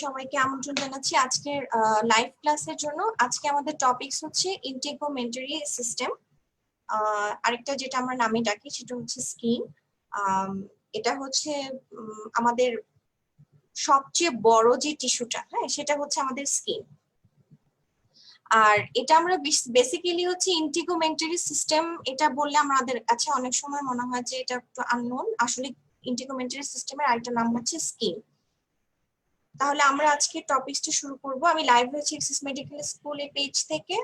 সবাইকে আমন্ত্রণ জানাচ্ছি আজকের লাইভ ক্লাসের জন্য। আজকে আমাদের টপিকস হচ্ছে ইন্টিগ্রোমেন্টারি সিস্টেম। আরেকটা যেটা আমরা নামে ডাকি সেটা হচ্ছে স্কিন। এটা হচ্ছে আমাদের সবচেয়ে বড় যে টিস্যুটা, হ্যাঁ, সেটা হচ্ছে আমাদের স্কিন। আর এটা আমরা বেসিক্যালি হচ্ছে ইন্টিগ্রোমেন্টারি সিস্টেম, এটা বললে আমাদের কাছে অনেক সময় মনে হয় যে এটা একটু আননোন। আসলে ইন্টিগ্রোমেন্টারি সিস্টেমের আরেকটা নাম হচ্ছে স্কিন। তাহলে আমরা আজকে টপিকটা শুরু করব। আমি লাইভ হয়েছি এক্সিস মেডিকেল স্কুলের পেজ থেকে।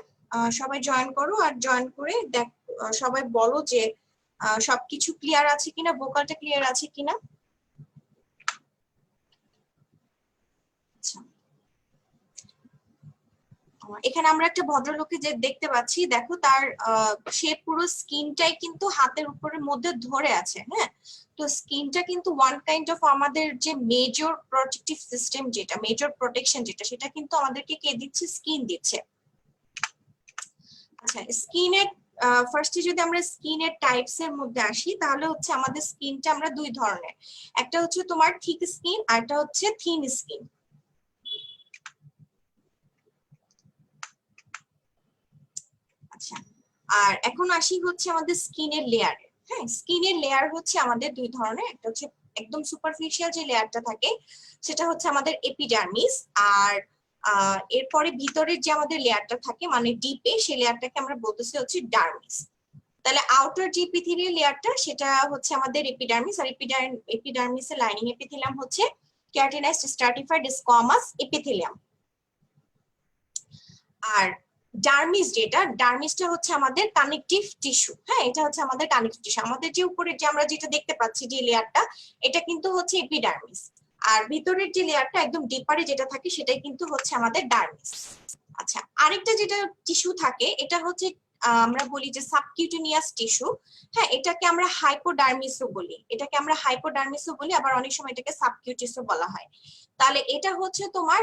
সবাই জয়েন করো, আর জয়েন করে দেখ সবাই বলো যে সবকিছু ক্লিয়ার আছে কিনা, ভোকালটা ক্লিয়ার আছে কিনা। আচ্ছা, এখানে আমরা একটা ভদ্রলোককে যে দেখতে পাচ্ছি, দেখো তার সে পুরো স্কিনটাই কিন্তু হাতের উপরের মধ্যে ধরে আছে। হ্যাঁ, তো স্কিনটা কিন্তু ওয়ান কাইন্ড অফ আমাদের যে মেজর প্রোটেক্টিভ সিস্টেম, যেটা মেজর প্রোটেকশন যেটা, সেটা কিন্তু আমাদেরকে কে দিচ্ছে? স্কিন দিচ্ছে। আচ্ছা, স্কিনের ফার্স্টে যদি আমরা স্কিনের টাইপস এর মধ্যে আসি, তাহলে হচ্ছে আমাদের স্কিনটা আমরা দুই ধরনের। একটা হচ্ছে তোমার থিক স্কিন, আর একটা হচ্ছে থিন স্কিন। আচ্ছা, আর এখন আসি হচ্ছে আমাদের স্কিনের লেয়ারে। হ্যাঁ, স্কিনের লেয়ার হচ্ছে আমাদের দুই ধরনের। একটা হচ্ছে একদম সুপারফিশিয়াল যে লেয়ারটা থাকে, সেটা হচ্ছে আমাদের এপিডার্মিস। আর এরপরে ভিতরের যে আমাদের লেয়ারটা থাকে মানে ডিপে, সেই লেয়ারটাকে আমরা বলতেছি হচ্ছে ডার্মিস। তাহলে আউটার যে এপিথেলিয়াল লেয়ারটা, সেটা হচ্ছে আমাদের এপিডার্মিস। আর এপিডার্মিসের লাইনিং এপিথেলিয়াম হচ্ছে কেরাটিনাইজড স্ট্রাটিফাইড স্কোয়ামাস এপিথেলিয়াম। আর ডার্মিস যেটা, ডার্মিসটা হচ্ছে আমাদের কানেকটিভ টিস্যু। হ্যাঁ, এটা হচ্ছে আমাদের কানেকটিভ টিস্যু। আমাদের যে উপরে যে আমরা যেটা দেখতে পাচ্ছি যে লেয়ারটা, এটা কিন্তু হচ্ছে এপিডার্মিস। আর ভিতরের যে লেয়ারটা একদম ডিপারে যেটা থাকে, সেটাই কিন্তু হচ্ছে আমাদের ডার্মিস। আচ্ছা, আরেকটা যেটা টিস্যু থাকে, এটা হচ্ছে আমরা বলি যে সাবকিউটেনিয়াস টিস্যু। হ্যাঁ, এটাকে আমরা হাইপোডার্মিসও বলি, আবার অনেক সময় এটাকে সাবকিউটিসও বলা হয়। তাহলে এটা হচ্ছে তোমার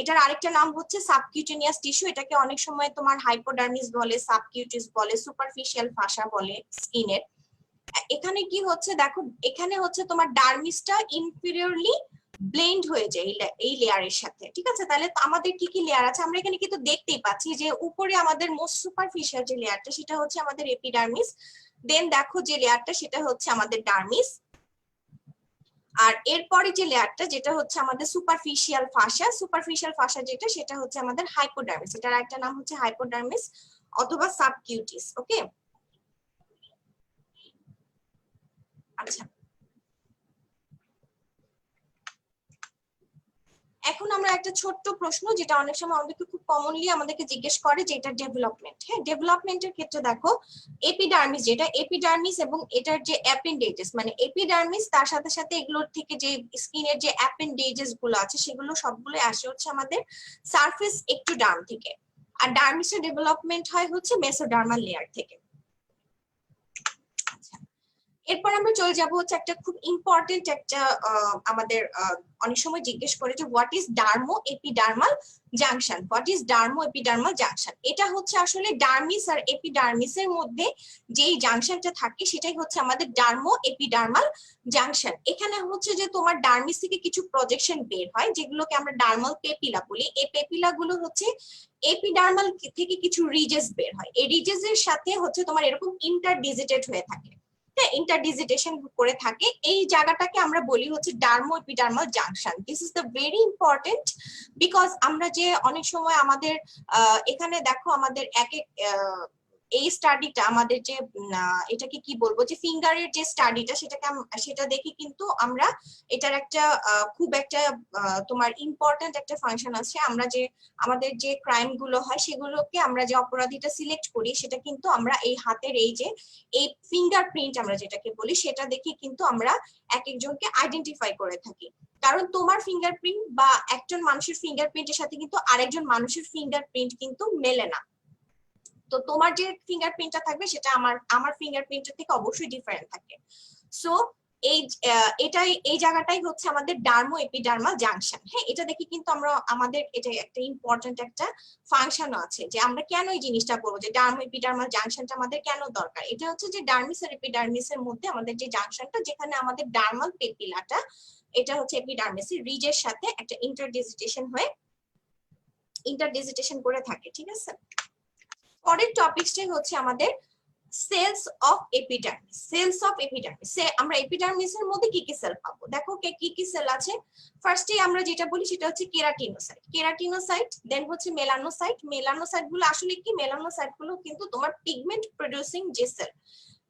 এটার আরেকটা নাম হচ্ছে সাবকিউটেনিয়াস টিস্যু। এটাকে অনেক সময় তোমার হাইপোডার্মিস বলে, সাবকিউটিস বলে, সুপারফিশিয়াল ফাসা বলে স্কিনের। এখানে কি হচ্ছে দেখো, এখানে হচ্ছে তোমার ডার্মিসটা ইনফিরিয়রলি ব্লেন্ড হয়ে যায় এই লেয়ারের সাথে। ঠিক আছে, তাহলে আমাদের কি কি লেয়ার আছে আমরা এখানে কিন্তু দেখতেই পাচ্ছি যে উপরে আমাদের মোস্ট সুপারফিশিয়াল যে লেয়ারটা, সেটা হচ্ছে আমাদের এপিডার্মিস। দেন দেখো যে লেয়ারটা, সেটা হচ্ছে আমাদের ডার্মিস। আর এরপরে যে লেয়ারটা, যেটা হচ্ছে আমাদের সুপারফিশিয়াল ফাসা যেটা, সেটা হচ্ছে আমাদের হাইপোডার্মিস। এটার একটা নাম হচ্ছে হাইপোডার্মিস অথবা সাবকিউটিস। ওকে, আচ্ছা, এখন আমরা একটা ছোট্ট প্রশ্ন, যেটা অনেক সময় আমাদেরকে খুব কমনলি আমাদেরকে জিজ্ঞেস করে, যে এটা ডেভেলপমেন্ট। হ্যাঁ, ডেভেলপমেন্টের ক্ষেত্রে দেখো এপিডার্মিস যেটা, এপিডার্মিস এবং এটার যে অ্যাপেন্ডেজেস, মানে এপিডার্মিস তার সাথে সাথে এগুলোর থেকে যে স্কিনের যে অ্যাপেন্ডেজেস গুলো আছে, সেগুলো সবগুলো আসে হচ্ছে আমাদের সারফেস একটোডার্ম থেকে। আর ডার্মিসের ডেভেলপমেন্ট হয় হচ্ছে মেসোডার্মাল লেয়ার থেকে। এরপর আমরা চলে যাব হচ্ছে একটা খুব ইম্পর্টেন্ট একটা আমাদের অনেক সময় জিজ্ঞেস করে যে হোয়াট ইজ ডার্মো এপিডার্মাল জাংশন। এটা হচ্ছে আসলে ডার্মিস আর এপিডার্মিসের মধ্যে যেই জাংশনটা থাকে, সেটাই হচ্ছে আমাদের ডার্মো এপিডার্মাল জাংশন। এখানে হচ্ছে যে তোমার ডার্মিস থেকে কিছু প্রজেকশন বের হয়, যেগুলোকে আমরা ডার্মাল পেপিলা বলি। এই পেপিলা গুলো হচ্ছে এপিডার্মাল থেকে কিছু রিজেস বের হয়। এই রিজেস এর সাথে হচ্ছে তোমার এরকম ইন্টারডিজিটেড হয়ে থাকে, ইন্টারডিজিটেশন করে থাকে। এই জায়গাটাকে আমরা বলি হচ্ছে ডার্মো epidermal junction. This is the very important, because আমরা যে অনেক সময় আমাদের এখানে দেখো আমাদের এক এক এই স্টাডিটা আমাদের যে এটাকে কি বলবো, যে ফিঙ্গারের যে স্টাডিটা, সেটা দেখে কিন্তু আমরা এটার একটা খুব একটা তোমার ইম্পর্টেন্ট একটা ফাংশন আছে। আমরা যে আমাদের যে ক্রাইম গুলো হয়, সেগুলোকে আমরা যে অপরাধীটা সিলেক্ট করি, সেটা কিন্তু আমরা এই হাতের এই ফিঙ্গারপ্রিন্ট আমরা যেটাকে বলি, সেটা দেখে কিন্তু আমরা এক একজনকে আইডেন্টিফাই করে থাকি। কারণ তোমার ফিঙ্গারপ্রিন্ট বা একজন মানুষের ফিঙ্গারপ্রিন্টের সাথে কিন্তু আরেকজন মানুষের ফিঙ্গারপ্রিন্ট কিন্তু মেলে না। তো তোমার যে ফিঙ্গারপ্রিন্টটা থাকবে, সেটা আমার ফিঙ্গারপ্রিন্টের থেকে অবশ্যই ডিফারেন্ট থাকে। সো এই এটাই এই জায়গাটাই হচ্ছে আমাদের ডার্মো এপিডার্মাল জাংশন। হ্যাঁ, এটা দেখি কিন্তু আমরা আমাদের এটা একটা ইম্পর্টেন্ট একটা ফাংশনও আছে যে আমরা কেন এই জিনিসটা করবো যে ডার্মো এপিডার্মাল জাংশনটা আমাদের কেন দরকার। এটা হচ্ছে যে ডার্মিস আর এপিডার্মিসের মধ্যে আমাদের যে জাংশনটা, যেখানে আমাদের ডার্মাল পেপিলাটা এটা হচ্ছে এপিডার্মিসের রিজের সাথে একটা ইন্টারডিজিটেশন করে থাকে। ঠিক আছে, পরের টপিকটাই হচ্ছে আমাদের cells of epidermis. Cells of epidermis, আমরা এপিডার্মিসের মধ্যে কি কি সেল পাবো, দেখো কি কি সেল আছে। ফার্স্টে আমরা যেটা বলি সেটা হচ্ছে কেরাটিনোসাইট, দেন হচ্ছে মেলানোসাইট। মেলানোসাইট গুলো আসলে কি, মেলানোসাইট গুলো কিন্তু তোমার পিগমেন্ট প্রডিউসিং যে সেল।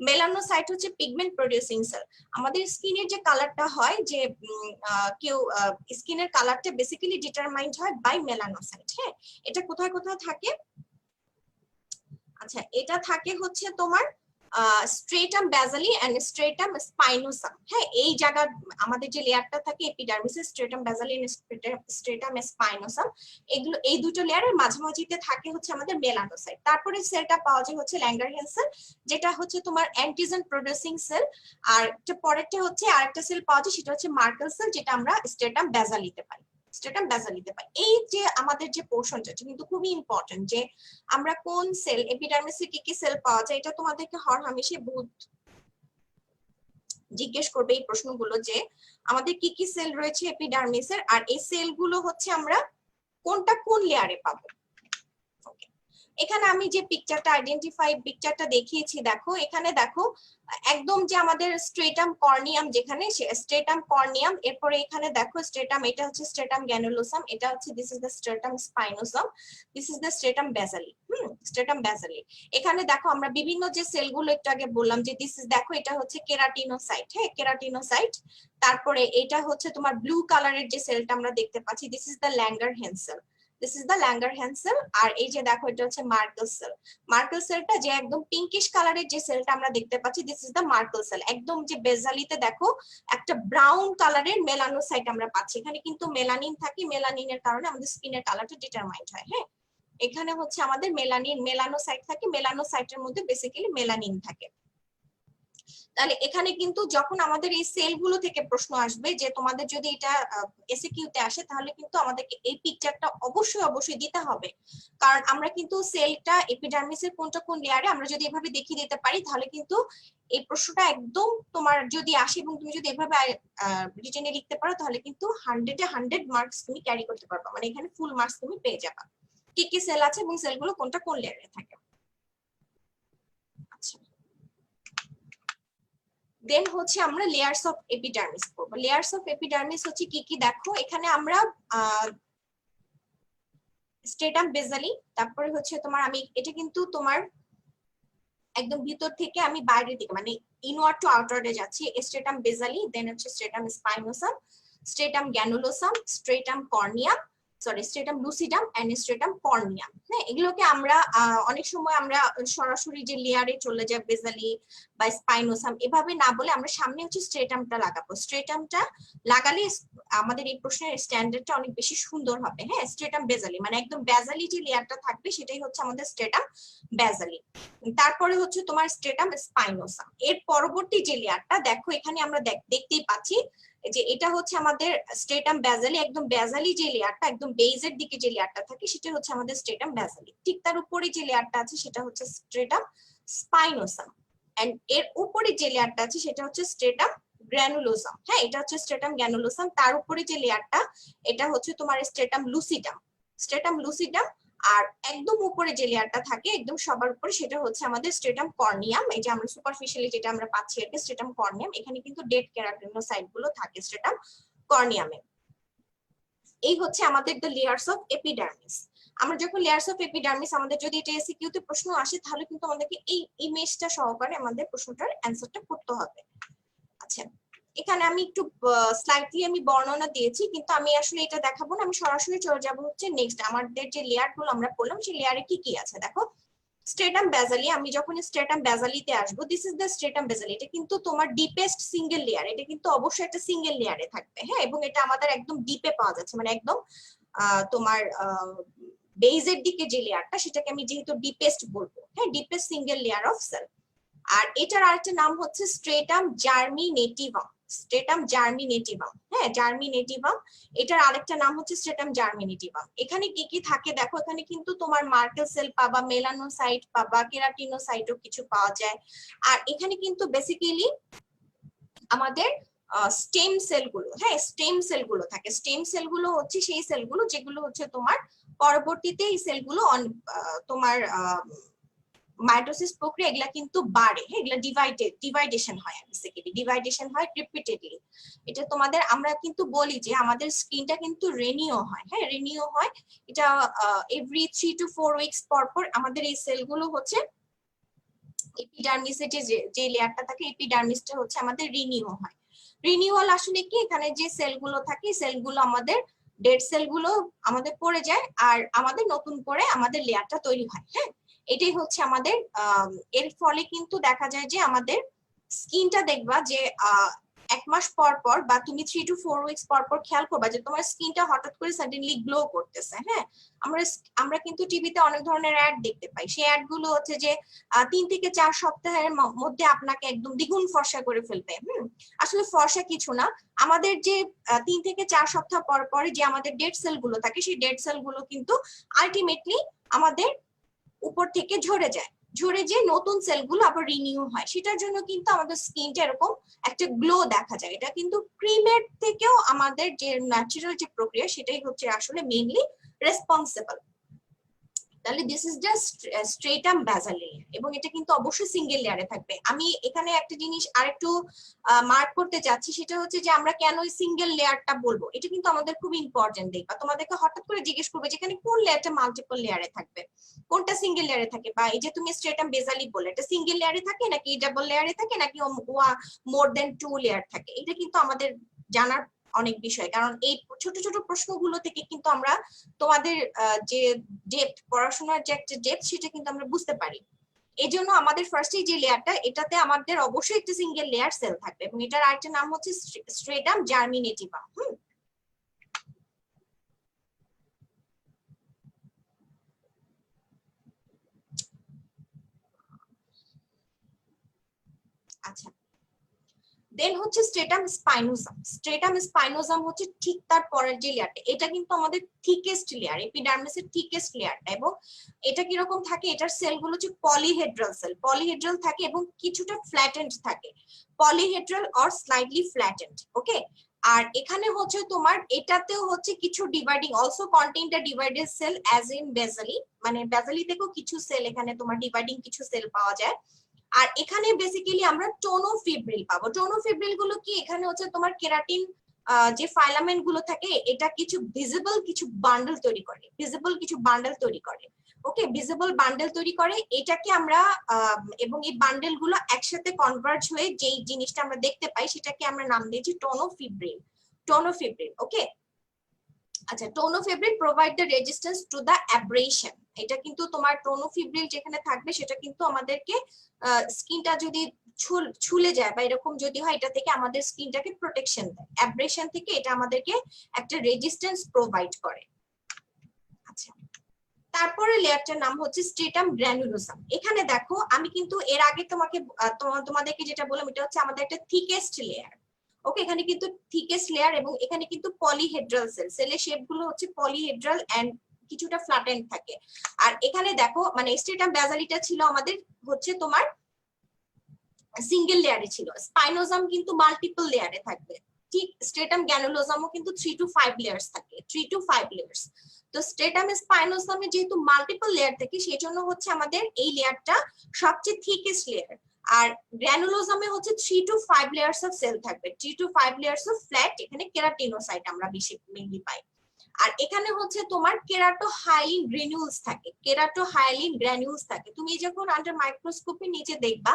মেলানোসাইট হচ্ছে পিগমেন্ট প্রডিউসিং সেল। আমাদের স্কিনের যে কালারটা হয়, যে কেউ স্কিনের কালারটা বেসিক্যালি ডিটারমাইন্ড হয় বাই মেলানোসাইট। হ্যাঁ, এটা কোথায় কোথায় থাকে, আচ্ছা এটা থাকে হচ্ছে তোমার স্ট্রেটাম বেসালি এন্ড স্ট্রেটাম স্পাইনোসাম। হ্যাঁ, এই জায়গা আমাদের যে লেয়ারটা থাকে এপিডার্মিসের স্ট্রেটাম বেসালি এন্ড স্ট্রেটাম স্পাইনোসাম, এগুলো এই দুটো লেয়ারের মাঝামাঝিতে থাকে হচ্ছে আমাদের মেলানোসাইট। তারপরে সেলটা পাওয়া যায় হচ্ছে ল্যাঙ্গারহ্যান্স সেল, যেটা হচ্ছে তোমার অ্যান্টিজেন প্রোডিউসিং সেল। আর পরেরটা হচ্ছে আরেকটা সেল পাওয়া যায়, সেটা হচ্ছে মার্কেল সেল, যেটা আমরা স্ট্রেটাম বেসালিতে পাই। এই যে আমাদের যে পোর্শনটা কিন্তু খুবই ইম্পর্টেন্ট, যে আমরা কোন সেল এপিডার্মিসে কি কি সেল পাওয়া যায়, এটা তোমাদেরকে হরহামেশা বহুত জিজ্ঞেস করবে এই প্রশ্নগুলো, যে আমাদের কি কি সেল রয়েছে এপিডার্মিসের, আর এই সেলগুলো হচ্ছে আমরা কোনটা কোন লেয়ারে পাবো। এখানে আমি যে পিকচারটা দেখিয়েছি, দেখো এখানে দেখো একদম যে আমাদের স্ট্রেটাম কর্নিয়াম, যেখানে স্ট্রেটাম কর্নিয়াম, এরপরে এখানে দেখো স্ট্রেটাম, এটা হচ্ছে স্ট্রেটাম গ্যানুলোসাম, এটা হচ্ছে this is the stratum spinosum, this is the stratum basale. Stratum basale. এখানে দেখো আমরা বিভিন্ন যে সেলগুলো একটু আগে বললাম, যে দিস ইজ, দেখো এটা হচ্ছে কেরাটিনোসাইট। হ্যাঁ, কেরাটিনোসাইট। তারপরে এটা হচ্ছে তোমার ব্লু কালারের যে সেলটা আমরা দেখতে পাচ্ছি, this is the Langerhans cell. আর এই যে দেখো এটা হচ্ছে মার্কেল সেল। মার্কেল সেলটা যে একদম পিঙ্কিশ কালারের যে সেলটা আমরা দেখতে পাচ্ছি, this is the Merkel cell. একদম যে বেসালিতে দেখো একটা ব্রাউন কালারের মেলানোসাইট আমরা পাচ্ছি। এখানে কিন্তু মেলানিন থাকে, মেলানিনের কারণে আমাদের স্কিনের কালারটা ডিটারমাইন্ড হয়। হ্যাঁ, এখানে হচ্ছে আমাদের মেলানোসাইট থাকে, মেলানোসাইটের মধ্যে বেসিক্যালি মেলানিন থাকে। তাহলে এখানে কিন্তু যখন আমাদের এই সেলগুলো থেকে প্রশ্ন আসবে, যে তোমাদের যদি এটা এসিকিউতে আসে, তাহলে কিন্তু আমাদেরকে এই পিকচারটা অবশ্যই দিতে হবে। কারণ আমরা কিন্তু সেলটা এপিডার্মিসের কোনটা কোন লেয়ারে আমরা যদি এভাবে দেখিয়ে দিতে পারি, তাহলে কিন্তু এই প্রশ্নটা একদম তোমার যদি আসে এবং তুমি যদি এভাবে রিটেনে লিখতে পারো, তাহলে কিন্তু 100-এ 100 মার্কস তুমি ক্যারি করতে পারবে, মানে এখানে ফুল মার্কস তুমি পেয়ে যাবে। কি কি সেল আছে এবং সেলগুলো কোনটা কোন লেয়ারে থাকে। আচ্ছা, দেন হচ্ছে আমরা লেয়ার্স অফ এপিডার্মিস পড়ব। লেয়ার্স অফ এপিডার্মিস হচ্ছে কি কি, দেখো এখানে আমরা স্ট্রেটাম বেসালি, তারপরে হচ্ছে তোমার, আমি এটা কিন্তু তোমার একদম ভিতর থেকে আমি বাইরের দিকে, মানে ইনওয়ার্ড টু আউটওয়ার্ডে যাচ্ছি। স্ট্রেটাম বেসালি, দেন হচ্ছে স্ট্রেটাম স্পাইনোসাম, স্ট্রেটাম গ্যানুলোসাম, স্ট্রেটাম কর্নিয়াম, স্ট্রেটাম লুসিডাম এন্ড স্ট্রেটাম কর্নিয়াম। হ্যাঁ, এগুলোকে আমরা অনেক সময় আমরা সরাসরি যে লেয়ারে চলে যায় বেসালি বা স্পাইনোসাম এভাবে না বলে আমরা সামনে হচ্ছে স্ট্রেটামটা লাগাবো। স্ট্রেটামটা লাগালে আমাদের এই প্রশ্নের স্ট্যান্ডার্ডটা অনেক বেশি সুন্দর হবে। হ্যাঁ, স্ট্রেটাম বেসালি মানে একদম বেসালি যে লেয়ারটা থাকবে সেটাই হচ্ছে আমাদের স্ট্রেটাম বেসালি। তারপরে হচ্ছে তোমার স্ট্রেটাম স্পাইনোসাম। এর পরবর্তী যে লেয়ারটা দেখো এখানে আমরা দেখতেই পাচ্ছি, যে এটা হচ্ছে আমাদের স্ট্রেটাম বেসালি। একদম বেসালি যে লেয়ারটা, একদম বেজের দিকে যে লেয়ারটা থাকে, সেটা হচ্ছে আমাদের স্ট্রেটাম বেসালি। ঠিক তার উপরে যে লেয়ারটা আছে সেটা হচ্ছে স্ট্রেটাম স্পাইনোসাম, এন্ড এর উপরে যে লেয়ারটা আছে সেটা হচ্ছে স্ট্রেটাম গ্র্যানুলোসাম। হ্যাঁ, এটা হচ্ছে স্ট্রেটাম গ্র্যানুলোসাম। তার উপরে যে লেয়ারটা, এটা হচ্ছে তোমার স্ট্রেটাম লুসিডাম। আর একদম উপরে যে লেয়ারটা থাকে একদম সবার উপরে, সেটা হচ্ছে আমাদের স্ট্রেটাম কর্নিয়াম। এই যে আমরা সুপারফিশিয়ালি যেটা আমরা পাচ্ছি এটা স্ট্রেটাম কর্নিয়াম। এখানে কিন্তু ডেড কেরাটিনোসাইট গুলো থাকে স্ট্রেটাম কর্নিয়ামে। এই হচ্ছে আমাদের দ্য লেয়ার্স অফ এপিডার্মিস। আমরা যখন লেয়ার্স অফ এপিডার্মিস, আমাদের যদি এটা এসিকিউ তে প্রশ্ন আসে, তাহলে কিন্তু আমাদেরকে এই ইমেজটা সহকারে আমাদের প্রশ্নটার অ্যানসারটা করতে হবে। আচ্ছা, এখানে আমি একটু স্লাইটলি আমি বর্ণনা দিয়েছি, কিন্তু আমি আসলে এটা দেখাবো না, আমি সরাসরি চলে যাব হচ্ছে নেক্সট আমাদের যে লেয়ার গুলো আমরা পড়লাম সেই লেয়ারে কি কি আছে। দেখো স্ট্রেটাম বেসালি, আমি যখন স্ট্রেটাম বেসালিতে আসবো, দিস ইজ দ্য স্ট্রেটাম বেসালি। এটা কিন্তু তোমার ডিপেস্ট সিঙ্গেল লেয়ার, এটা কিন্তু অবশ্যই একটা সিঙ্গেল লেয়ারে থাকবে। হ্যাঁ, এবং এটা আমাদের একদম ডিপে পাওয়া যাচ্ছে, মানে একদম তোমার বেজের দিকে যে লেয়ারটা, সেটাকে আমি যেহেতু ডিপেস্ট বলবো। হ্যাঁ, deepest single layer of cell. আর এটার আরেকটা নাম হচ্ছে স্ট্রেটাম জার্মিনেটিভাম। স্ট্রেটাম জার্মিনেটিভাম। হ্যাঁ, জার্মিনেটিভাম, এটার আরেকটা নাম হচ্ছে স্ট্রেটাম জার্মিনেটিভাম। এখানে কি কি থাকে দেখো, এখানে কিন্তু তোমার মার্কেল সেল পাবা, মেলানোসাইট পাবা, কেরাটিনোসাইটও কিছু পাওয়া যায়। আর এখানে কিন্তু বেসিক্যালি আমাদের স্টেম সেলগুলো, হ্যাঁ স্টেম সেলগুলো থাকে। স্টেম সেলগুলো হচ্ছে সেই সেলগুলো যেগুলো হচ্ছে তোমার পরবর্তীতে এই সেলগুলো তোমার মাইটোসিস প্রক্রিয়া এগুলা কিন্তু বাড়ে, হ্যাঁ এগুলা ডিভাইডেশন হয়, বেসিক্যালি ডিভাইডেশন হয় রিপিটেডলি। এটা তোমাদের আমরা কিন্তু বলি যে আমাদের স্কিনটা কিন্তু রেনিও হয়, হ্যাঁ রেনিও হয়। এটা এভরি 3 to 4 উইকস পর পর আমাদের এই সেলগুলো হচ্ছে এপিডার্মিসের যে লেয়ারটা থাকে, এপিডার্মিসটা হচ্ছে আমাদের রিনিউ হয়। রিনিউয়াল আসলে কি, এখানে যে সেলগুলো থাকে সেলগুলো আমাদের ডেড সেলগুলো আমাদের পড়ে যায় আর আমাদের নতুন করে আমাদের লেয়ারটা তৈরি হয়। হ্যাঁ, এটাই হচ্ছে আমাদের এর ফলে কিন্তু দেখা যায় যে আমাদের স্কিনটা দেখবা যে 1 মাস পর পর বা তুমি 3 to 4 উইকস পর পর খেয়াল করবা যে তোমার স্কিনটা হঠাৎ করে সাডেনলি গ্লো করতেছে। হ্যাঁ, আমরা কিন্তু টিভিতে অনেক ধরনের অ্যাড দেখতে পাই, সেই অ্যাড গুলো হচ্ছে যে 3 থেকে 4 সপ্তাহের মধ্যে আপনাকে একদম দ্বিগুণ ফর্সা করে ফেলবে। আসলে ফর্সা কিছু না, আমাদের যে 3 থেকে 4 সপ্তাহ পর পরে যে আমাদের ডেড সেল গুলো থাকে সেই ডেড সেল গুলো কিন্তু আলটিমেটলি আমাদের উপর থেকে ঝরে যায়, ঝরে যে নতুন সেলগুলো আবার রিনিউ হয়। সেটার জন্য কিন্তু আমাদের স্কিনটা এরকম একটা গ্লো দেখা যায়। এটা কিন্তু ক্রিমের থেকেও আমাদের যে ন্যাচারাল যে প্রক্রিয়া সেটাই হচ্ছে আসলে মেইনলি রেসপন্সিবল। তাহলে this is just stratum basal layer, এবং এটা কিন্তু অবশ্যই সিঙ্গেল লেয়ারে থাকবে। আমি এখানে একটা জিনিস আরেকটু মার্ক করতে চাচ্ছি, সেটা হচ্ছে যে আমরা কেন সিঙ্গেল লেয়ারটা বলবো, এটা কিন্তু আমাদের খুব ইম্পর্টেন্ট। দেখবা তোমাদেরকে হঠাৎ করে জিজ্ঞেস করবে যে এখানে কোন লেয়ারটা মাল্টিপল লেয়ারে থাকবে, কোনটা সিঙ্গেল লেয়ারে থাকে, বা এই যে তুমি স্ট্রেটাম বেসালি বলে এটা সিঙ্গেল লেয়ারে থাকে নাকি ডাবল লেয়ারে থাকে নাকি মোর দেন 2 লেয়ার থাকে, এটা কিন্তু আমাদের জানার অনেক বিষয়। কারণ এই ছোট ছোট প্রশ্নগুলো থেকে কিন্তু আমরা তোমাদের যে ডেপথ, পড়াশোনার যে একটা ডেপথ সেটা কিন্তু আমরা বুঝতে পারি। এই জন্য আমাদের ফার্স্টে যে লেয়ারটা, এটাতে আমাদের অবশ্যই একটা সিঙ্গেল লেয়ার সেল থাকবে, এবং এটার আরেকটা নাম হচ্ছে স্ট্রেটাম জার্মিনেটিভাম। আচ্ছা, দেন হচ্ছে স্ট্রেটাম স্পাইনোসাম। স্ট্রেটাম স্পাইনোসাম হচ্ছে ঠিক তার পরের যে লেয়ারটা, এটা কিন্তু আমাদের থিকেস্ট লেয়ার, এপিডার্মিসের থিকেস্ট লেয়ারটা। এবং এটা কিরকম থাকে, এটার সেলগুলো হচ্ছে পলিহেড্রাল সেল, পলিহেড্রাল থাকে এবং কিছুটা ফ্ল্যাটেন্ড থাকে, polyhedral or slightly flattened. Okay, আর এখানে হচ্ছে তোমার এটাতেও হচ্ছে কিছু dividing also contain the divided cell as in basale, মানে বেসালি থেকেও কিছু সেল এখানে তোমার ডিভাইডিং কিছু সেল পাওয়া যায়। আর এখানে বেসিক্যালি আমরা টোনোফিব্রিল পাবো। টোনোফিব্রিল গুলো কি, এখানে হচ্ছে তোমার কেরাটিন যে ফাইলামেন্ট গুলো থাকে এটা কিছু ভিজিবল কিছু বান্ডেল তৈরি করে, ভিজিবল কিছু বান্ডেল তৈরি করে। ওকে, ভিজিবল বান্ডেল তৈরি করে, এটাকে আমরা এবং এই বান্ডেল গুলো একসাথে কনভার্জ হয়ে যেই জিনিসটা আমরা দেখতে পাই সেটাকে আমরা নাম দিয়েছি টোনোফিব্রিল। Tonofibril, okay. আচ্ছা, tonofibril provide the resistance to the abrasion. এটা কিন্তু তোমার টোনোফিব্রিল যেখানে থাকবে সেটা কিন্তু আমাদেরকে স্কিনটা যদি ছুলে যায় বা এরকম যদি হয়, এটা থেকে আমাদের স্কিনটাকে প্রোটেকশন দেয়, অ্যাব্রেশন থেকে এটা আমাদেরকে একটা রেজিস্ট্যান্স প্রোভাইড করে। আচ্ছা, তারপরে লেয়ারটার নাম হচ্ছে স্ট্রেটাম গ্র্যানুলোসাম। এখানে দেখো আমি কিন্তু এর আগে তোমাদেরকে যেটা বললাম এটা হচ্ছে আমাদের একটা থিকেস্ট লেয়ার। ওকে, এখানে কিন্তু থিকেস্ট লেয়ার এবং এখানে কিন্তু পলিহেড্রাল সেল, সেলের শেপ গুলো হচ্ছে পলিহেড্রাল এন্ড কিছুটা ফ্ল্যাটেন্ড থাকে। আর এখানে দেখো মানে স্ট্রেটাম বেসালিটা ছিল আমাদের হচ্ছে তোমার সিঙ্গেল লেয়ারে ছিল, স্পাইনোজাম কিন্তু মাল্টিপল লেয়ারে থাকবে। ঠিক স্ট্রেটাম গ্র্যানুলোসামও কিন্তু 3 to 5 লেয়ার্স থাকে, 3 to 5 লেয়ার্স। তো স্ট্রেটাম স্পাইনোসামে যেহেতু মাল্টিপল লেয়ার থাকে সেই জন্য হচ্ছে আমাদের এই লেয়ারটা সবচেয়ে থিকেস্ট লেয়ার। আর গ্র্যানুলোসামে হচ্ছে 3 to 5 লেয়ার্স অফ সেল থাকবে, 3 to 5 লেয়ার্স অফ ফ্ল্যাট, এখানে কেরাটিনোসাইট আমরা বেশি মেইনলি পাই। আর এখানে হচ্ছে তোমার কেরাটোহাইলিন গ্রানুলস থাকে, কেরাটোহাইলিন গ্রানুলস থাকে। তুমি যখন আন্ডার মাইক্রোস্কোপে নিচে দেখবা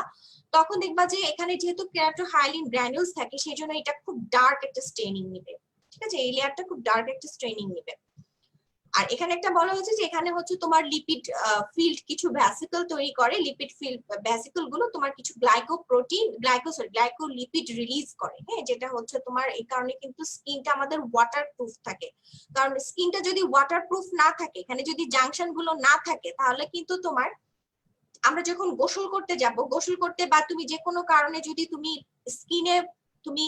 তখন দেখবা যে এখানে যেহেতু কেরাটোহাইলিন গ্রানুলস থাকে সেই জন্য এটা খুব ডার্ক একটা স্টেনিং নেবে। ঠিক আছে, এই লেয়ারটা খুব ডার্ক একটা স্টেনিং নেবে। আর এখানে একটা বলা হয়েছে যে এখানে হচ্ছে তোমার লিপিড ফিল্ড কিছু ভ্যাসিকল তৈরি করে, লিপিড ফিল্ড ভ্যাসিকল গুলো তোমার কিছু গ্লাইকোপ্রোটিন গ্লাইকোলিপিড রিলিজ করে। হ্যাঁ, যেটা হচ্ছে তোমার এই কারণে কিন্তু স্কিনটা আমাদের ওয়াটারপ্রুফ থাকে। কারণ স্কিনটা যদি ওয়াটারপ্রুফ না থাকে, এখানে যদি জাংশন গুলো না থাকে, তাহলে কিন্তু তোমার আমরা যখন গোসল করতে যাব, গোসল করতে বা তুমি যে কোনো কারণে যদি তুমি স্কিনে তুমি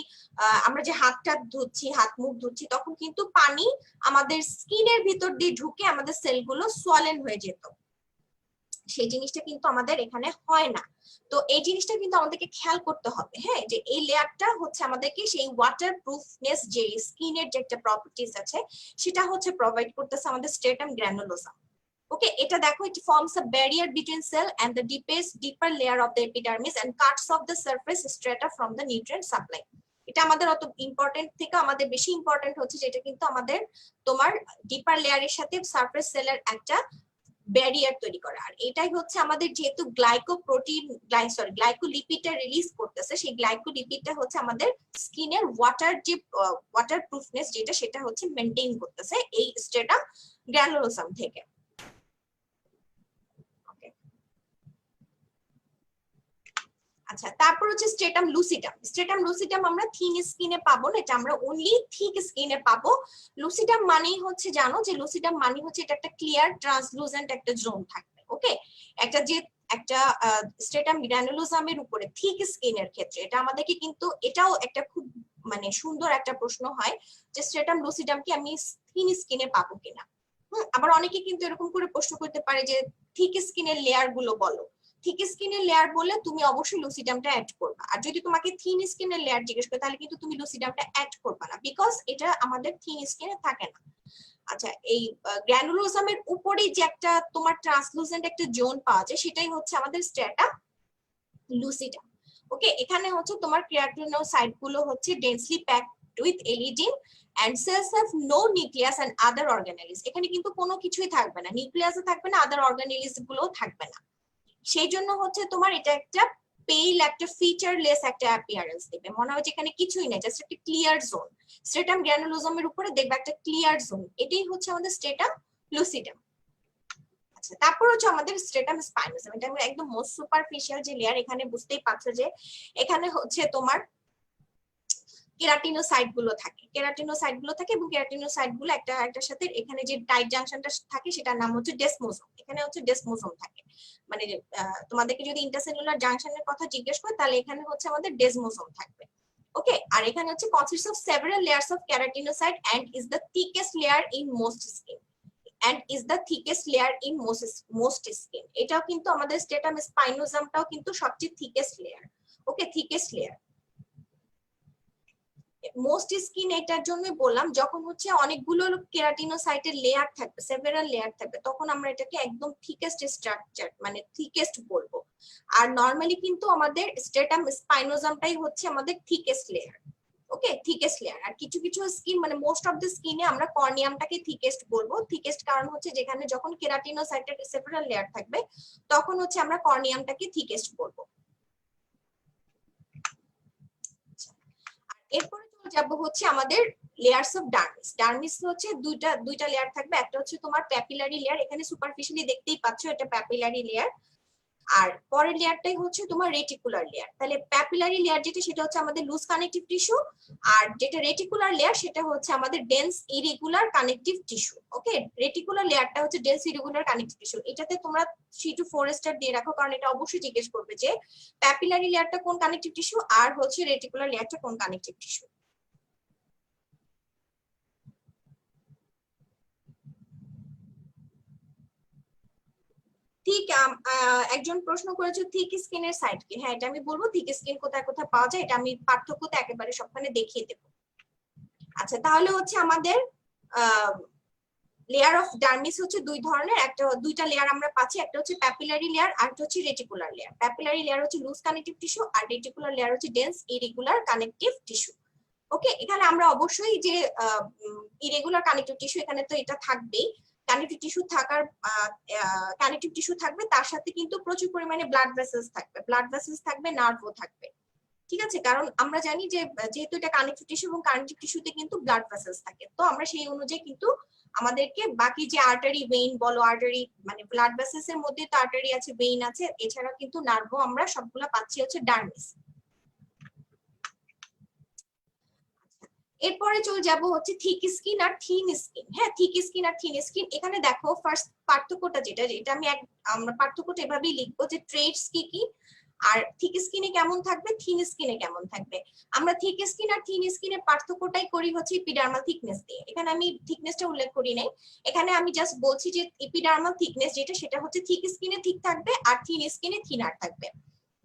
আমরা যে হাতটা ধুচ্ছি, হাত মুখ ধুচ্ছি, তখন কিন্তু পানি আমাদের স্কিনের ভিতর দিয়ে ঢুকে আমাদের সেলগুলো সোয়ালেন হয়ে যেত। সেই জিনিসটা কিন্তু আমাদের এখানে হয় না। তো এই জিনিসটা কিন্তু আমাদেরকে খেয়াল করতে হবে, হ্যাঁ, যে এই লেয়ারটা হচ্ছে আমাদেরকে সেই ওয়াটার প্রুফনেস, যে স্কিনের যে একটা প্রপার্টিজ আছে সেটা হচ্ছে প্রোভাইড করতেছে আমাদের স্ট্রেটাম গ্র্যানুলোসাম। ওকে, এটা দেখো, it forms a barrier between cell and the deeper layer of the epidermis and cuts off the surface strata from the nutrient supply. এটা আমাদের অত ইম্পর্টেন্ট থেকে আমাদের বেশি ইম্পর্টেন্ট হচ্ছে যেটা কিন্তু আমাদের তোমার ডিপার লেয়ারের সাথে সারফেস সেলের একটা ব্যারিয়ার তৈরি করা। আর এটাই হচ্ছে আমাদের যেহেতু গ্লাইকোলিপিডটা রিলিজ করতেছে, সেই গ্লাইকোলিপিডটা হচ্ছে আমাদের স্কিনের ওয়াটার প্রুফনেস যেটা, সেটা হচ্ছে মেনটেন করতেছে এই স্ট্রেটাম গ্র্যানুলোসাম থেকে। আচ্ছা, তারপর হচ্ছে স্ট্রেটাম লুসিডাম। স্ট্রেটাম লুসিডাম আমরা থিন স্কিনে পাবো না, এটা আমরা অনলি থিক স্কিনে পাবো। লুসিডাম মানেই হচ্ছে, জানো যে লুসিডাম মানে হচ্ছে এটা একটা ক্লিয়ার ট্রান্সলুসেন্ট একটা জোন থাকবে। ওকে, একটা স্ট্রেটাম গ্র্যানুলোসামের উপরে থিক স্কিনের ক্ষেত্রে এটা আমাদেরকে কিন্তু, এটাও একটা খুব মানে সুন্দর একটা প্রশ্ন হয় যে স্ট্রেটাম লুসিডাম কি আমি থিন স্কিনে পাবো কিনা। আবার অনেকে কিন্তু এরকম করে প্রশ্ন করতে পারে যে থিক স্কিনের লেয়ার গুলো বলো। থিক স্কিনের লেয়ার বলে তুমি অবশ্যই লুসিডামটা অ্যাড করবা, আর যদি তোমাকে থিন স্কিনের লেয়ার জিজ্ঞেস করে তাহলে কিন্তু তুমি লুসিডামটা অ্যাড করবা না, বিকজ এটা আমাদের থিন স্কিনে থাকে না। আচ্ছা, এই গ্র্যানুলোসামের উপরে যে একটা তোমার ট্রান্সলুসেন্ট একটা জোন পাওয়া যায় সেটাই হচ্ছে আমাদের স্ট্রেটাম লুসিডাম। ওকে, এখানে হচ্ছে তোমার কেরাটিনোসাইট গুলো হচ্ছে densely packed with eleidin and cells have no nucleus and other organelles. এখানে কিন্তু কোনো কিছুই থাকবে না, নিউক্লিয়াসও থাকবে না, আদার অর্গানেলিস গুলোও থাকবে না। সেই জন্য হচ্ছে তোমার এটা একটা পেল, একটা ফিচারলেস একটা অ্যাপিয়ারেন্স দেবে, মনে হয় যেখানে কিছুই নেই, জাস্ট একটা ক্লিয়ার জোন। স্ট্রেটাম গ্র্যানুলোসামের উপরে দেখবে একটা ক্লিয়ার জোন, এটাই হচ্ছে আমাদের স্ট্রেটাম লুসিডাম। আচ্ছা, তারপর হচ্ছে আমাদের স্ট্রেটাম স্পাইনোসাম, এটা একদম মোস্ট সুপারফিশিয়াল যে লেয়ার। এখানে বুঝতেই পারছো যে এখানে হচ্ছে তোমার কেরাটিনোসাইট গুলো থাকে, এবং কেরাটিনোসাইট গুলো একটার সাথে এখানে যে টাইট জাংশনটা থাকে সেটার নাম হচ্ছে ডেসমোসোম। এখানে হচ্ছে ডেসমোসোম থাকে, মানে তোমাদেরকে যদি ইন্টারসেলুলার জাংশনের কথা জিজ্ঞেস করে তাহলে এখানে হচ্ছে আমাদের ডেসমোসোম থাকবে। ওকে, আর এখানে হচ্ছে consists of several layers of keratinocyte and is the thickest layer in most skin. এটাও কিন্তু আমাদের স্ট্রেটাম স্পাইনোসামটাও কিন্তু সবচেয়ে থিকেস্ট লেয়ার। ওকে, থিকেস্ট লেয়ার। মোস্ট স্কিন এটার জন্য বললাম, যখন হচ্ছে অনেকগুলো কেরাটিনোসাইটের লেয়ার থাকবে, সেভারাল লেয়ার থাকবে, তখন আমরা এটাকে একদম থিকেস্ট স্ট্রাকচার মানে থিকেস্ট বলবো। আর নরমালি কিন্তু আমাদের স্ট্রেটাম স্পাইনোসামটাই হচ্ছে আমাদের থিকেস্ট লেয়ার। ওকে, থিকেস্ট লেয়ার। আর কিছু কিছু স্কিন মানে মোস্ট অফ দ্য স্কিনে আমরা কর্নিয়ামটাকে থিকেস্ট বলবো। থিকেস্ট কারণ হচ্ছে যেখানে যখন কেরাটিনোসাইটের সেভারাল লেয়ার থাকবে তখন হচ্ছে আমরা কর্নিয়ামটাকে থিকেস্ট বলবো। এরপরে চলে যাবো হচ্ছে আমাদের লেয়ারস অফ ডার্মিস। ডার্মিস হচ্ছে দুইটা লেয়ার থাকবে, একটা হচ্ছে তোমার প্যাপিলারি লেয়ার, এখানে সুপারফিশিয়ালি দেখতেই পাচ্ছ এটা প্যাপিলারি লেয়ার, আর পরের লেয়ারটাই হচ্ছে তোমার রেটিকুলার লেয়ার। তাহলে প্যাপিলারি লেয়ার যেটা সেটা হচ্ছে আমাদের লুজ কানেকটিভ টিস্যু, আর যেটা রেটিকুলার লেয়ার সেটা হচ্ছে আমাদের ডেন্স ইরেগুলার কানেকটিভ টিস্যু। ওকে, রেটিকুলার লেয়ারটা হচ্ছে ডেন্স ইরেগুলার কানেকটিভ টিস্যু। এটাতে তোমরা 3 to 4 স্টার দিয়ে রাখো, কারণ এটা অবশ্যই জিজ্ঞেস করবে যে প্যাপিলারি লেয়ারটা কোন কানেকটিভ টিস্যু আর হচ্ছে রেটিকুলার লেয়ারটা কোন কানেকটিভ টিস্যু। ঠিক, একজন প্রশ্ন করেছে থিক স্কিনের সাইড কি। হ্যাঁ, এটা আমি বলবো থিক স্কিন কোথায় কোথায় পাওয়া যায়, এটা আমি পার্থক্যটা একেবারে সবখানে দেখিয়ে দেবো। আচ্ছা, তাহলে হচ্ছে আমাদের লেয়ার অফ ডার্মিস হচ্ছে দুই ধরনের, দুইটা লেয়ার আমরা পাচ্ছি, একটা হচ্ছে প্যাপিলারি লেয়ার আর একটা হচ্ছে রেটিকুলার লেয়ার। প্যাপিলারি লেয়ার হচ্ছে লুজ কানেকটিভ টিস্যু আর রেটিকুলার লেয়ার হচ্ছে ডেন্স ইরেগুলার কানেকটিভ টিস্যু। ওকে, এখানে আমরা অবশ্যই যে ইরেগুলার কানেকটিভ টিস্যু, এখানে তো এটা থাকবেই, কানেকটিভ টিস্যু থাকবে, তার সাথে কিন্তু প্রচুর পরিমাণে ব্লাড ভেসেলস থাকবে, নার্ভও থাকবে। ঠিক আছে, কারণ আমরা জানি যে যেহেতু এটা কানেকটিভ টিস্যু এবং কানেকটিভ টিস্যুতে কিন্তু ব্লাড ভেসেলস থাকে, তো আমরা সেই অনুযায়ী কিন্তু আমাদেরকে বাকি যে আর্টারি, ভেইন বলো, আর্টারি মানে ব্লাড ভেসেলস এর মধ্যে তো আর্টারি আছে, ভেইন আছে, এছাড়া কিন্তু নার্ভও আমরা সবগুলা পাচ্ছি হচ্ছে ডার্মিস। এরপরে চলে যাব হচ্ছে থিক স্কিন আর থিন স্কিন। হ্যাঁ, থিক স্কিন আর থিন স্কিন, এখানে দেখো ফার্স্ট পার্থক্যটা যেটা আমরা পার্থক্যটা এভাবেই লিখবো যে ট্রেটস কি কি আর থিক স্কিনে কেমন থাকবে, থিন স্কিনে কেমন থাকবে। আমরা থিক স্কিন আর থিন স্কিনের পার্থক্যটাই করি হচ্ছে এপিডার্মাল থিকনেস দিয়ে। এখানে আমি থিকনেসটা উল্লেখ করি নাই, এখানে আমি জাস্ট বলছি যে এপিডার্মাল থিকনেস যেটা সেটা হচ্ছে থিক স্কিনে থিক থাকবে আর থিন স্কিনে থিনার থাকবে।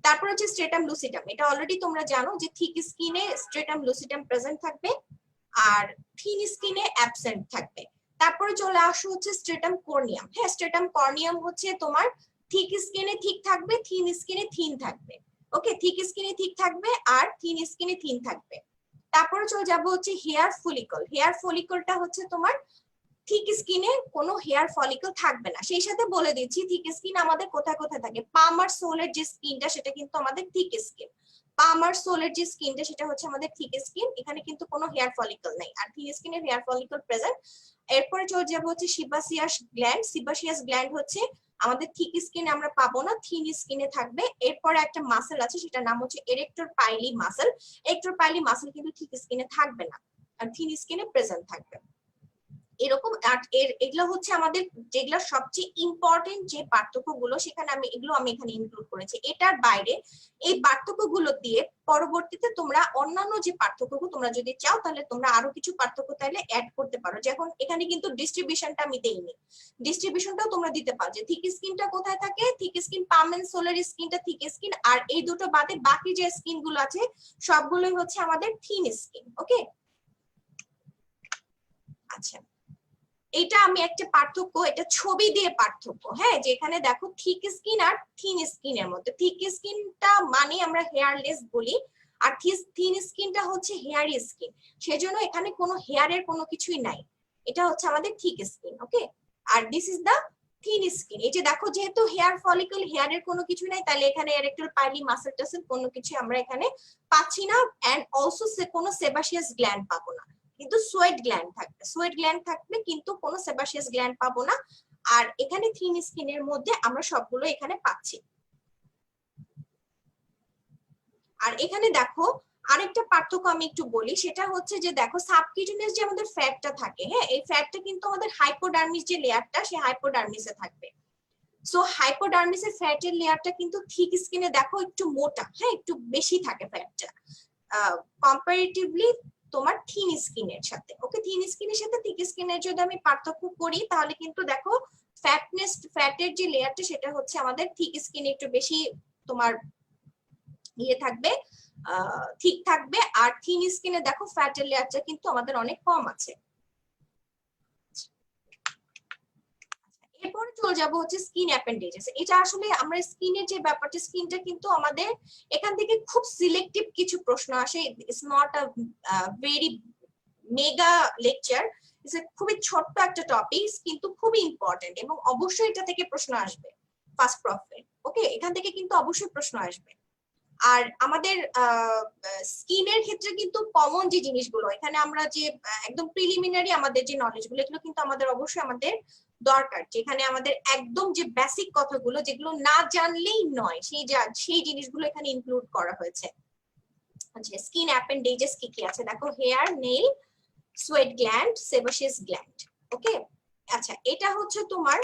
তারপর হচ্ছে স্ট্রেটাম লুসিডাম, এটা অলরেডি তোমরা জানো যে থিক স্কিনে স্ট্রেটাম লুসিডাম প্রেজেন্ট থাকবে আর থিন স্কিনে অ্যাবসেন্ট থাকবে। তারপরে চলে আসো হচ্ছে স্ট্রেটাম কর্নিয়াম। হ্যাঁ, স্ট্রেটাম কর্নিয়াম হচ্ছে তোমার থিক স্কিনে থিক থাকবে, থিন স্কিনে থিন থাকবে। ওকে, থিক স্কিনে থিক থাকবে আর থিন স্কিনে থিন থাকবে। তারপরে চলে যাবো হচ্ছে হেয়ার ফলিকল। হেয়ার ফলিকলটা হচ্ছে তোমার থিক স্কিনে কোনো হেয়ার ফলিকল থাকবে না। সেই সাথে বলে দিচ্ছি থিক স্কিন আমাদের কোথায় কোথায় থাকে। পাম আর সোলের যে স্কিনটা সেটা কিন্তু আমাদের থিক স্কিন। পাম আর সোলের যে স্কিনটা সেটা হচ্ছে আমাদের থিক স্কিন, এখানে কিন্তু কোনো হেয়ার ফলিকল নাই, আর থিন স্কিনের হেয়ার ফলিকল প্রেজেন্ট। এরপরে চলে যাবো হচ্ছে সিবাসিয়াস গ্ল্যান্ড। সিবাসিয়াস গ্ল্যান্ড হচ্ছে আমাদের থিক স্কিনে আমরা পাবো না, থিন স্কিনে থাকবে। এরপরে একটা মাসেল আছে সেটার নাম হচ্ছে এরেক্টর পাইলি মাসেল। এরেক্টর পাইলি মাসেল কিন্তু থিক স্কিনে থাকবে না আর থিন স্কিনে প্রেজেন্ট থাকবে। এরকম এগুলো হচ্ছে আমাদের যেগুলো সবচেয়ে ইম্পর্টেন্ট যে পার্থক্যগুলো, সেখানে আমি এখানে ইনক্লুড করেছি। এটার বাইরে এই পার্থক্যগুলো দিয়ে পরবর্তীতে তোমরা অন্যান্য যে পার্থক্যগুলো তোমরা যদি চাও তাহলে তোমরা আরো কিছু পার্থক্য তাহলে অ্যাড করতে পারো। যেমন এখানে কিন্তু ডিস্ট্রিবিউশনটা আমি দেইনি, ডিস্ট্রিবিউশনটাও তোমরা দিতে পারো যে থিক স্কিনটা কোথায় থাকে। থিক স্কিন পাম এন্ড সোলের স্কিনটা থিক স্কিন, আর এই দুটো বাদে বাকি যে স্কিন গুলো আছে সবগুলোই হচ্ছে আমাদের থিন স্কিন। ওকে, আচ্ছা, এটা আমি একটা পার্থক্য, এটা ছবি দিয়ে পার্থক্য। হ্যাঁ, যেখানে দেখো থিক স্কিন আর থিন স্কিনের মধ্যে, থিক স্কিনটা মানে আমরা হেয়ারলেস বলি আর থিন স্কিনটা হচ্ছে হেয়ারি স্কিন, সেজন্য এখানে কোনো হেয়ারের কোনো কিছুই নাই, এটা হচ্ছে আমাদের থিক স্কিন। ওকে, আর this is the thin skin. এই যে দেখো যেহেতু হেয়ার ফলিকল, হেয়ারের কোনো কিছু নাই, তাহলে এখানে এরেক্টর পাইলি মাসেল টাসেল কোনো কিছু আমরা এখানে পাচ্ছি না, এন্ড অলসো কোনো সেবাসিয়াস গ্ল্যান্ড পাবো না, কিন্তু সোয়েট গ্ল্যান্ড থাকবে। সোয়েট গ্ল্যান্ড থাকবে কিন্তু কোনো সেবাসিয়াস গ্ল্যান্ড পাবো না। আর এখানে থিন স্কিনের মধ্যে আমরা সবগুলো এখানে পাচ্ছি। আর এখানে দেখো আরেকটা পার্থক্য আমি একটু বলি, সেটা হচ্ছে যে দেখো সাবকিউটেনিয়াস যে আমাদের ফ্যাটটা থাকে, হ্যাঁ, এই ফ্যাটটা কিন্তু আমাদের হাইপোডার্মিস যে লেয়ারটা সে হাইপোডার্মিসে থাকবে। সো হাইপোডার্মিসের ফ্যাটের লেয়ারটা কিন্তু থিক স্কিনে দেখো একটু মোটা, হ্যাঁ, একটু বেশি থাকে ফ্যাটটা কম্পারেটিভলি তোমার থিন স্কিনের সাথে। ওকে, থিন স্কিনের সাথে থিক স্কিনের যদি আমি পার্থক্য করি তাহলে কিন্তু দেখো ফ্যাটের যে লেয়ারটা সেটা হচ্ছে আমাদের থিক স্কিনে একটু বেশি তোমার ইয়ে থাকবে, ঠিক থাকবে, আর থিন স্কিনে দেখো ফ্যাটের লেয়ারটা কিন্তু আমাদের অনেক কম আছে। এরপরে চলে যাবো হচ্ছে স্কিন অ্যাপেন্ডেজেস। এটা আসলে আমরা স্কিনের যে ব্যাপারটা, স্কিনটা কিন্তু আমাদের এখান থেকে খুব সিলেক্টিভ কিছু প্রশ্ন আসে। It's not a very mega lecture, খুবই ছোট্ট একটা টপিক কিন্তু খুবই ইম্পর্টেন্ট, এবং অবশ্যই এটা থেকে প্রশ্ন আসবে ফার্স্ট প্রফেট। ওকে, এখান থেকে কিন্তু অবশ্যই প্রশ্ন আসবে। আর আমাদের স্কিনের ক্ষেত্রে কিন্তু কমন যে জিনিসগুলো এখানে আমরা যে একদম প্রিলিমিনারি আমাদের যে নলেজগুলো এগুলো কিন্তু আমাদের অবশ্যই আমাদের দরকার, যেখানে আমাদের একদম যে বেসিক কথাগুলো যেগুলো না জানলেই নয় সেই জিনিসগুলো এখানে ইনক্লুড করা হয়েছে। আচ্ছা, স্কিন অ্যাপেন্ডেজেস কি কি আছে দেখো, hair, nail, sweat gland, sebaceous gland. Okay, আচ্ছা, এটা হচ্ছে তোমার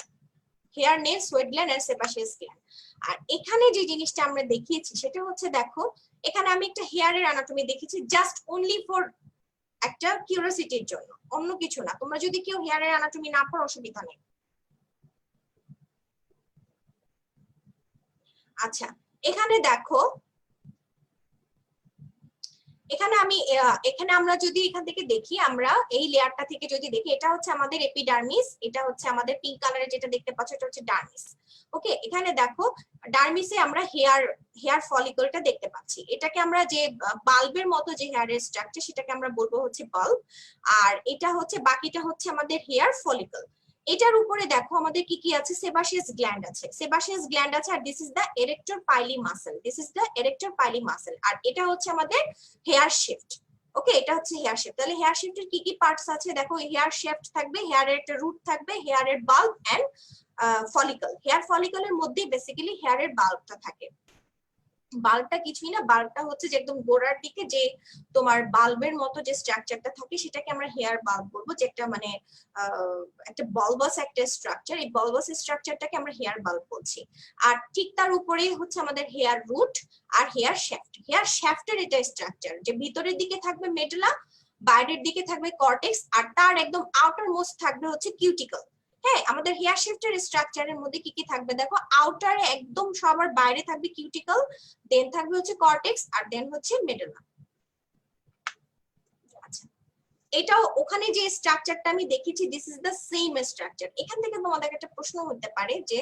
হেয়ার, নেল, সোয়েট গ্ল্যান্ড আর সেবাসিয়াস গ্ল্যান্ড। আর এখানে যে জিনিসটা আমরা দেখিয়েছি সেটা হচ্ছে দেখো এখানে আমি একটা হেয়ারের অ্যানাটমি দেখিয়েছি জাস্ট অনলি ফর একটা কিউরিওসিটির জন্য, অন্য কিছু না। তোমরা যদি কেউ হেয়ারের অ্যানাটমি না পড়ো অসুবিধা নেই। আচ্ছা, এখানে দেখো এখানে আমরা যদি এখান থেকে দেখি, আমরা এই লেয়ারটা থেকে যদি দেখি, এটা হচ্ছে আমাদের এপিডার্মিস, এটা হচ্ছে আমাদের পিঙ্ক কালারে যেটা দেখতে পাচ্ছ এটা হচ্ছে ডার্মিস। ওকে, এখানে দেখো ডার্মিসে আমরা হেয়ার ফলিকলটা দেখতে পাচ্ছি, এটাকে আমরা যে বাল্বের মতো যে হেয়ারের স্ট্রাকচার সেটাকে আমরা বলবো হচ্ছে বাল্ব, আর এটা হচ্ছে বাকিটা হচ্ছে আমাদের হেয়ার ফলিকল। এটার উপরে দেখো আমাদের কি কি আছে, সেবাসিয়াস গ্ল্যান্ড আছে, সেবাসিয়াস গ্ল্যান্ড আছে, আর this is the arrector pili muscle, this is the arrector pili muscle, আর এটা হচ্ছে আমাদের হেয়ার শিফট। ওকে, এটা হচ্ছে হেয়ার শেফট। তাহলে হেয়ার শেফটের কি কি পার্টস আছে দেখো, হেয়ার শেফট থাকবে, হেয়ারের একটা রুট থাকবে, হেয়ারের বাল্ব এন্ড ফলিকল। হেয়ার ফলিকলের মধ্যে বেসিক্যালি হেয়ারের বাল্বটা থাকে। বাল্বটা কিছুই না, বাল্বটা হচ্ছে যে একদম গোড়ার দিকে যে তোমার বাল্বের মতো যে স্ট্রাকচারটা থাকে সেটাকে আমরা হেয়ার বাল্ব বলবো, যেটা মানে একটা বলবাস একটা স্ট্রাকচার। এই বলবাস স্ট্রাকচারটাকে আমরা হেয়ার বাল্ব বলছি। আর ঠিক তার উপরে হচ্ছে আমাদের হেয়ার রুট আর হেয়ার শ্যাফট। হেয়ার শ্যাফটের এটা স্ট্রাকচার যে ভিতরের দিকে থাকবে মেডুলা, বাইরের দিকে থাকবে কর্টেক্স, আর তার একদম আউটার মোস্ট থাকবে হচ্ছে কিউটিকল। হ্যাঁ, আমাদের হেয়ার শ্যাফটের স্ট্রাকচারের মধ্যে কি কি থাকবে দেখো, আউটারে একদম সবার বাইরে থাকবে কিউটিকল, দেন থাকবে হচ্ছে কর্টেক্স, আর দেন হচ্ছে মেডুলা। আচ্ছা, এটাও ওখানে যে স্ট্রাকচারটা আমি দেখেছি this is the same structure. এখান থেকে তোমাদের একটা প্রশ্ন হতে পারে যে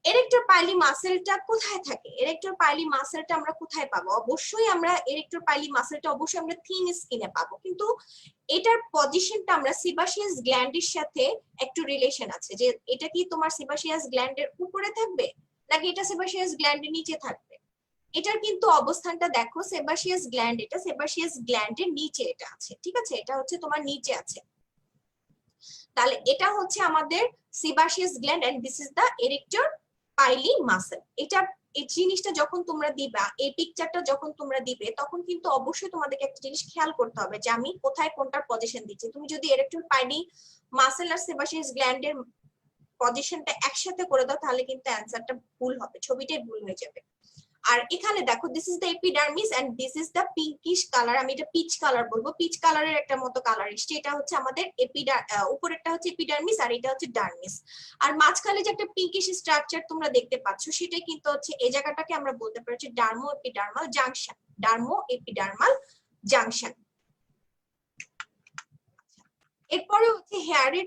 এরেক্টর পাইলি মাসেলটা কোথায় থাকে, এরেক্টর পাইলি মাসেলটা আমরা কোথায় পাবো? অবশ্যই আমরা এরেক্টর পাইলি মাসেলটা অবশ্যই আমরা থিন স্কিনে পাবো, কিন্তু এটার পজিশনটা আমরা সিবাসিয়াস গ্ল্যান্ডের সাথে একটু রিলেশন আছে, যে এটা কি তোমার সিবাসিয়াস গ্ল্যান্ডের উপরে থাকবে নাকি এটা সিবাসিয়াস গ্ল্যান্ডের নিচে থাকবে। এটার কিন্তু অবস্থানটা দেখো, সেবাসিয়াস গ্ল্যান্ড, এটা সেবাসিয়াস গ্ল্যান্ডের নিচে এটা আছে, ঠিক আছে, এটা হচ্ছে তোমার নিচে আছে। তাহলে এটা হচ্ছে আমাদের sebaceous gland and this is the arrector pili muscle. এটা এই জিনিসটা যখন তোমরা দিবা, এই পিকচারটা যখন তোমরা দিবে, তখন কিন্তু অবশ্যই তোমাদেরকে একটা জিনিস খেয়াল করতে হবে যে আমি কোথায় কোনটার পজিশন দিচ্ছি। তুমি যদি এরেক্টর পাইলি মাসেল আর সেবাসিয়াস গ্ল্যান্ডের পজিশনটা একসাথে করে দাও তাহলে কিন্তু অ্যান্সারটা ভুল হবে, ছবিটাই ভুল হয়ে যাবে। আর এখানে দেখো this is the epidermis and this is the pinkish colour, আমি এটা পিচ কালার বলবো, পিচ কালারের একটা মতো কালার এসছে। এটা হচ্ছে আমাদের উপরেরটা হচ্ছে এপিডার্মিস আর এটা হচ্ছে ডার্মিস। আর মাঝখানে যে একটা পিঙ্কিশ স্ট্রাকচার তোমরা দেখতে পাচ্ছ সেটাই কিন্তু হচ্ছে এই জায়গাটাকে আমরা বলতে পারি ডার্মো এপিডার্মাল জাংশন, ডার্মো এপিডার্মাল জাংশন। এরপরে হচ্ছে হেয়ারের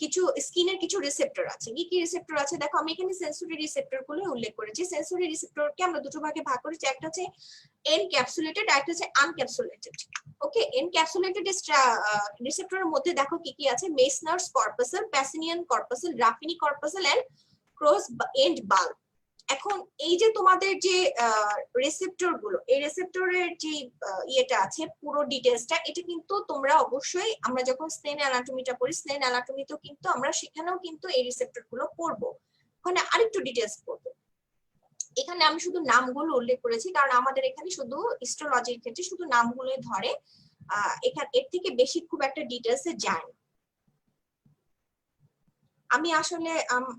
কিছু স্কিনের কিছু রিসেপ্টর আছে। কি কি রিসেপ্টর আছে দেখো, আমি এখানে সেন্সরি রিসেপ্টর গুলো উল্লেখ করেছি। সেন্সরি রিসেপ্টরকে আমরা দুটো ভাগে ভাগ করেছি, একটা হচ্ছে এনক্যাপসুলেটেড আর একটা হচ্ছে আনক্যাপসুলেটেড। ওকে, এনক্যাপসুলেটেড রিসেপ্টরের মধ্যে দেখো কি কি আছে, Meissner's corpuscle, Pacinian corpuscle, Ruffini corpuscle and Krause end bulb. এখন এই যে তোমাদের যে রিসেপ্টর গুলো, এই রিসেপ্টরের যে ইয়েটা আছে পুরো ডিটেইলসটা, এটা কিন্তু তোমরা অবশ্যই আমরা যখন স্নেল অ্যানাটমিটা পড়ি, স্নেল অ্যানাটমিতেও কিন্তু আমরা সেখানেও কিন্তু এই রিসেপ্টর গুলো পড়বো, ওখানে আরেকটু ডিটেইলস পড়বো। এখানে আমি শুধু নামগুলো উল্লেখ করেছি কারণ আমাদের এখানে শুধু হিস্টোলজির ক্ষেত্রে শুধু নামগুলোই ধরে, এখানে এর থেকে বেশি খুব একটা ডিটেইলসে যায় না। আমি আসলে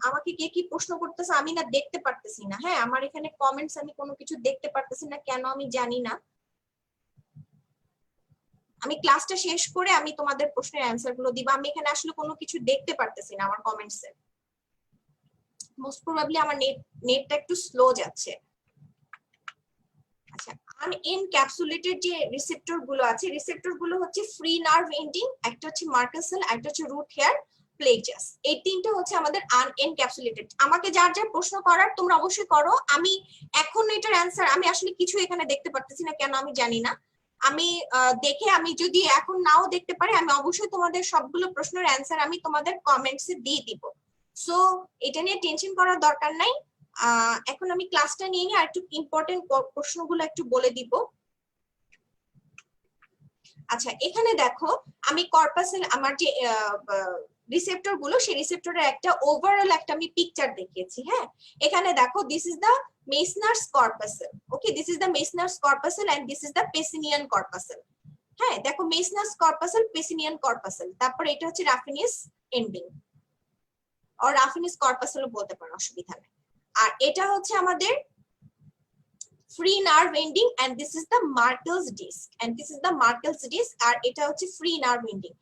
আমাকে কে কি প্রশ্ন করতেছে আমি না দেখতে পারতেছি না। হ্যাঁ, আমার এখানে কমেন্টস আমি কোনো কিছু দেখতে পারতেছি না, কেন আমি জানি না। আমি ক্লাসটা শেষ করে আমি তোমাদের প্রশ্নের অ্যান্সার গুলো দিব। আমি এখানে আসলে কোনো কিছু দেখতে পারতেছি না আমার কমেন্টসে। মোস্ট প্রবাবলি আমার নেটটা একটু স্লো যাচ্ছে। আচ্ছা, আনএনক্যাপসুলেটেড যে রিসেপ্টর গুলো আছে, রিসেপ্টর গুলো হচ্ছে ফ্রি নার্ভ এন্ডিং, একটা হচ্ছে মার্কাস সেল, একটা হচ্ছে রুট হেয়ার প্লেজাস। এই তিনটা হচ্ছে আমাদের আনএনক্যাপসুলেটেড। আমাকে যার যার প্রশ্ন করার তোমরা অবশ্যই করো। আমি এখন এটার অ্যান্সার আমি আসলে কিছু এখানে দেখতে পারতেছি না, কেন আমি জানি না। আমি দেখে আমি যদি এখন নাও দেখতে পারি আমি অবশ্যই তোমাদের সবগুলো প্রশ্নের অ্যান্সার আমি তোমাদের কমেন্টসে দিয়ে দিব। সো এটা নিয়ে টেনশন করার দরকার নাই। এখন আমি ক্লাসটা নিয়ে নিয়ে আর একটু ইম্পর্টেন্ট প্রশ্নগুলো একটু বলে দিব। আচ্ছা, এখানে দেখো আমি কর্পাসেল আমার যে রিসেপ্টর গুলো, সেই রিসেপ্টরের একটা ওভারঅল একটা আমি পিকচার দেখিয়েছি। হ্যাঁ, এখানে দেখো this is the Meissner's corpuscle. Okay, this is the Meissner's corpuscle and this is the Pacinian corpuscle. হ্যাঁ, দেখো মেসনার্স কর্পাসেল, পেসিনিয়ান কর্পাসেল, তারপর এটা হচ্ছে রাফিনিয়াস এন্ডিং আর রাফিনিয়াস কর্পাসেলও বলতে পারো, অসুবিধা নেই। আর এটা হচ্ছে আমাদের free nerve ending and this is the Merkel's disc and this is the Merkel's disc আর এটা হচ্ছে free nerve ending।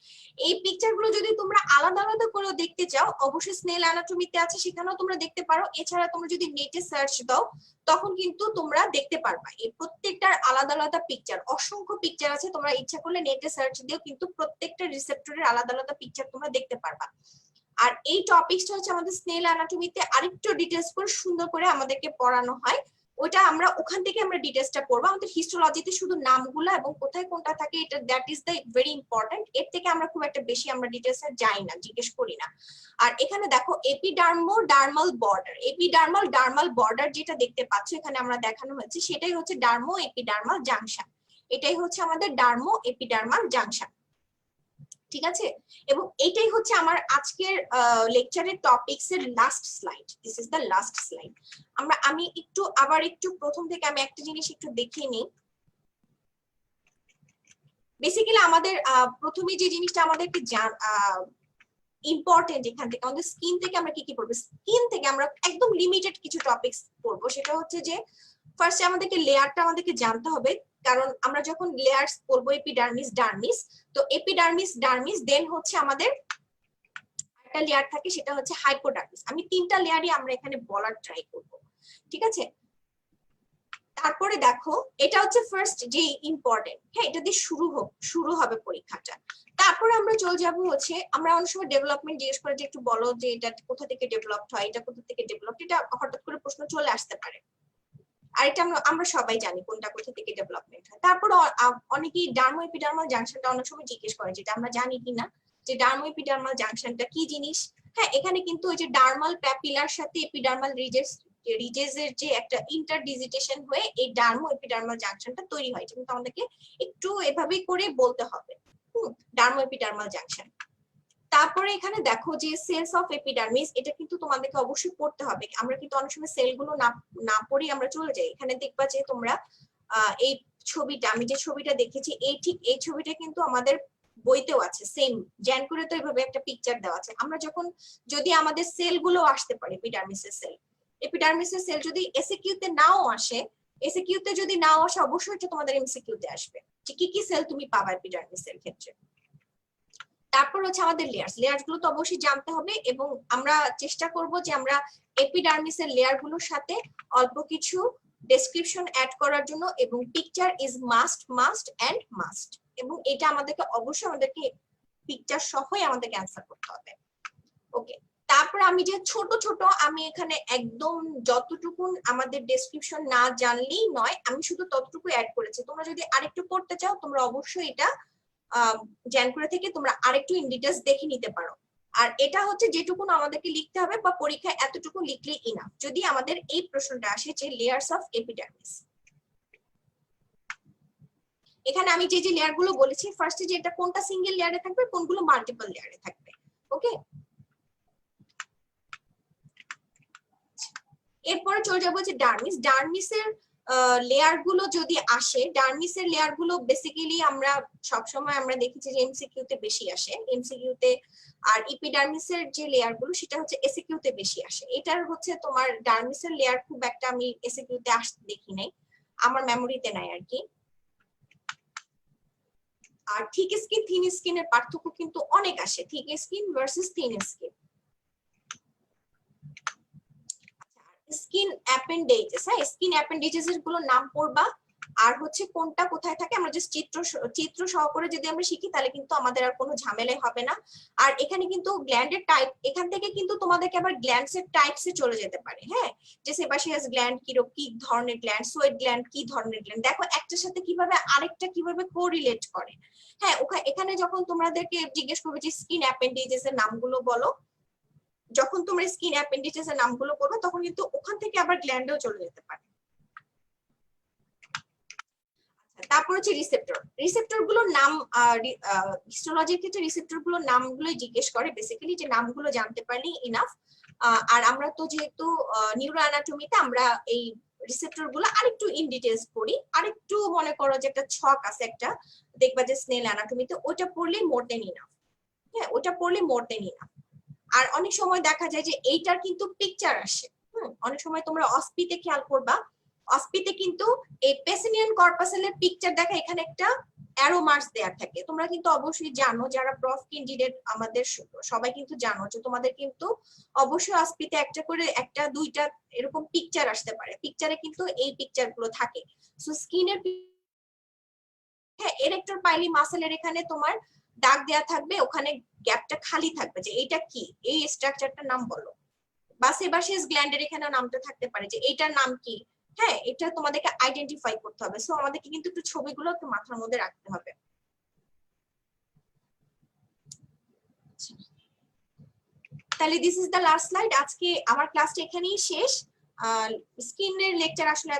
এই পিকচার গুলো যদি তোমরা আলাদা আলাদা করে দেখতে চাও অবশ্যই স্নেল অ্যানাটমিতে আছে, সেখানেও তোমরা দেখতে পারো। এছাড়া তোমরা যদি নেটে সার্চ দাও তখন কিন্তু তোমরা দেখতে পারবা এই প্রত্যেকটার আলাদা আলাদা পিকচার, অসংখ্য পিকচার আছে। তোমরা ইচ্ছা করলে নেটে সার্চ দিও কিন্তু প্রত্যেকটা রিসেপ্টরের আলাদা আলাদা পিকচার তোমরা দেখতে পারবা। আর এই টপিকটা হচ্ছে আমাদের স্নেল অ্যানাটমিতে আরেকটু ডিটেইলস করে সুন্দর করে আমাদেরকে পড়ানো হয়, ওটা আমরা ওখান থেকে আমরা ডিটেইলসটা পড়বো। আমাদের হিস্টোলজিতে শুধু নামগুলো এবং কোথায় কোনটা থাকে এটা that is the very important, এর থেকে আমরা খুব একটা বেশি আমরা ডিটেইলসে যাই না, জিজ্ঞেস করি না। আর এখানে দেখো epidermo dermal border, epidermal dermal border যেটা দেখতে পাচ্ছ এখানে আমরা দেখানো হয়েছে সেটাই হচ্ছে ডার্মো এপিডার্মাল জাংশন, এটাই হচ্ছে আমাদের ডার্মো এপিডার্মাল জাংশন। ঠিক আছে, এবং এটাই হচ্ছে আমার আজকের লেকচারের টপিকস এর last slide. This is the last slide. আমি একটু প্রথম থেকে আমি একটা জিনিস একটু দেখিয়ে নিই। বেসিক্যালি আমাদের প্রথমে যে জিনিসটা আমাদেরকে ইম্পর্টেন্ট, এখান থেকে আমাদের স্কিন থেকে আমরা কি কি পড়বো, স্কিন থেকে আমরা একদম লিমিটেড কিছু টপিকস পড়বো। সেটা হচ্ছে যে ফার্স্টে আমাদেরকে লেয়ারটা আমাদেরকে জানতে হবে, কারণ আমরা যখন লেয়ার্স পড়বো এপিডার্মিস, ডার্মিস, তো এপিডার্মিস, ডার্মিস, দেন হচ্ছে আমাদের একটা লেয়ার থাকে সেটা হচ্ছে হাইপোডার্মিস। আমি 3টা লেয়ারই আমরা এখানে বলার ট্রাই করব, ঠিক আছে। তারপরে দেখো এটা হচ্ছে ফার্স্ট যে ইম্পর্টেন্ট, হ্যাঁ, এটা দিয়ে শুরু হবে পরীক্ষাটা। তারপরে আমরা চলে যাব হচ্ছে, আমরা অনেক সময় ডেভেলপমেন্ট জিজ্ঞেস করে যে একটু বলো যে এটা কোথা থেকে ডেভেলপড হয়, এটা কোথা থেকে ডেভেলপড, এটা হঠাৎ করে প্রশ্ন চলে আসতে পারে। আর এটা আমরা সবাই জানি কোনটা কোথা থেকে ডেভেলপমেন্ট হয়। তারপর অনেকেই ডার্মো এপিডার্মাল জাংশনটা অনেক সময় জিজ্ঞেস করে, যেটা আমরা জানি কিনা যে ডার্মো এপিডার্মাল জাংশনটা কি জিনিস। হ্যাঁ, এখানে কিন্তু ওই যে ডার্মাল প্যাপিলার সাথে এপিডার্মাল রিজেসের যে একটা ইন্টারডিজিটেশন হয়ে এই ডার্মো এপিডার্মাল জাংশনটা তৈরি হয়, কিন্তু আমাদেরকে একটু এভাবেই করে বলতে হবে, ডার্মো এপিডার্মাল জাংশন। তারপরে এখানে দেখো যে সেলস অফ এপিডার্মিস, এটা কিন্তু তোমাদেরকে অবশ্যই পড়তে হবে। আমরা কিন্তু অনেক সময় সেলগুলো না পড়ে আমরা চলে যাই। এখানে দেখবা যে তোমরা এই ছবিটা, আমি যে ছবিটা দেখেছি, ঠিক এই ছবিটা কিন্তু আমাদের বইতেও আছে, সেম জ্যান করে তো এইভাবে একটা পিকচার দেওয়া আছে। আমরা যদি আমাদের সেলগুলো আসতে পারে, এপিডার্মিসের সেল যদি এসএকিউ তে নাও আসে, এসএকিউ তে যদি নাও আসে, অবশ্যই এটা তোমাদের এমসিকিউ তে আসবে যে কি কি সেল তুমি পাবা এপিডার্মিসের ক্ষেত্রে। তারপর হচ্ছে আমাদের লেয়ার্স গুলো তো অবশ্যই জানতে হবে, এবং আমরা চেষ্টা করব যে আমরা এপিডার্মিসের লেয়ার গুলোর সাথে অল্প কিছু ডেসক্রিপশন অ্যাড করার জন্য, এবং picture is must and must, এবং এটা আমাদেরকে পিকচার সহই আমাদেরকে অ্যান্সার করতে হবে। ওকে, তারপর আমি যে ছোট আমি এখানে একদম যতটুকু আমাদের ডেসক্রিপশন না জানলেই নয়, আমি শুধু ততটুকু অ্যাড করেছি। তোমরা যদি আরেকটু পড়তে চাও, তোমরা অবশ্যই এটা জ্যানকুরা থেকে তোমরা আরেকটু ইন ডিটেইলস দেখে নিতে পারো। আর এটা হচ্ছে যেটুকু আমাদেরকে লিখতে হবে বা পরীক্ষায় এতটুকু লিখলেই ইনাফ, যদি আমাদের এই প্রশ্নটা আসে যে লেয়ার্স অফ এপিডার্মিস। এখানে আমি যে লেয়ার গুলো বলেছি, ফার্স্টে যে এটা কোনটা সিঙ্গেল লেয়ারে থাকবে, কোনগুলো মাল্টিপল লেয়ারে থাকবে। ওকে, এরপরে চলে যাবো যে ডার্মিসের লেয়ার গুলো যদি আসে, ডার্মিসের লেয়ার গুলো বেসিক্যালি আমরা সবসময় আমরা দেখেছি যে এমসিকিউ তে বেশি আসে, এমসিকিউ তে। আর ইপিডার্মিসের যে লেয়ার গুলো সেটা হচ্ছে এসিকিউ তে বেশি আসে। এটার হচ্ছে তোমার ডার্মিসের লেয়ার খুব একটা আমি এসিকিউ তে আসতে দেখি নাই, আমার মেমোরিতে নাই আর কি। আর থিক স্কিন থিন স্কিনের পার্থক্য কিন্তু অনেক আসে, thick skin versus thin skin. Skin appendages, হ্যাঁ, স্কিন অ্যাপেন্ডেজেস এর গুলো নাম পড়বা, আর হচ্ছে কোনটা কোথায় থাকে আমরা যে চিত্র সহকারে যদি আমরা শিখি, তাহলে কিন্তু আমাদের আর কোনো ঝামেলাই হবে না। আর এখানে কিন্তু গ্ল্যান্ডের টাইপ, এখান থেকে কিন্তু তোমাদেরকে আবার গ্ল্যান্ডস এর টাইপসে চলে যেতে পারে, হ্যাঁ, যে সেবাসিয়াস গ্ল্যান্ড কি ধরনের গ্ল্যান্ড, সোয়েট গ্ল্যান্ড কি ধরনের গ্ল্যান্ড, দেখো একটার সাথে কিভাবে আরেকটা কিভাবে কোরিলেট করে। হ্যাঁ, এখানে যখন তোমাদেরকে জিজ্ঞেস করবে যে স্কিন অ্যাপেন্ডেজেস এর নামগুলো বলো, যখন তোমরা স্কিন অ্যাপেন্ডিজেস এর নামগুলো পড়বে, তখন কিন্তু ওখান থেকে আবার গ্ল্যান্ডেও চলে যেতে পারে। তারপর হচ্ছে রিসেপ্টর গুলোর নাম, হিস্টোলজির ক্ষেত্রে রিসেপ্টর গুলোর নামগুলোই জিজ্ঞেস করে বেসিক্যালি, যে নামগুলো জানতে পারলেই ইনাফ। আর আমরা তো যেহেতু নিউরো অ্যানাটমিতে আমরা এই রিসেপ্টর গুলো আরেকটু ইন ডিটেইলস পড়ি, আরেকটু মনে করো যে একটা ছক আছে একটা, দেখবা যে স্নেল অ্যানাটমিতে, ওটা পড়লেই মোর দেন ইনাফ। হ্যাঁ, ওটা পড়লে মোর দেন ইনাফ। আর অনেক সময় দেখা যায় যে এইটার কিন্তু পিকচার আসে, অনেক সময় তোমরা অস্পিতে খেয়াল করবা, অস্পিতে কিন্তু এই পেসিনিয়ান কর্পাসেলের পিকচার দেখা, এখানে একটা অ্যারো মার্কস দেয়া থাকে। তোমরা কিন্তু অবশ্যই জানো, যারা প্রফ ক্যান্ডিডেট আমাদের সবাই কিন্তু জানো যে তোমাদের কিন্তু অবশ্যই অস্পিতে একটা দুইটা এরকম পিকচার আসতে পারে, পিকচারে কিন্তু এই পিকচার গুলো থাকে। সো স্কিনের, হ্যাঁ, এরেক্টর পাইলি মাসেলের এখানে তোমার দাগ দেয়া থাকবে, ওখানে গ্যাপটা খালি থাকবে যে এটা কি, এই স্ট্রাকচারটার নাম বলো। বা সেবাসিয়াস গ্ল্যান্ডের এখানে নামটা থাকতে পারে যে এটার নাম কি। হ্যাঁ, এটা তোমাদেরকে আইডেন্টিফাই করতে হবে। সো আমাদেরকে কিন্তু একটু ছবিগুলো একটু মাথার মধ্যে রাখতে হবে। তাহলে this is the last slide. আজকে আমার ক্লাসটা এখানেই শেষ। স্কিনের লেকচার আসলে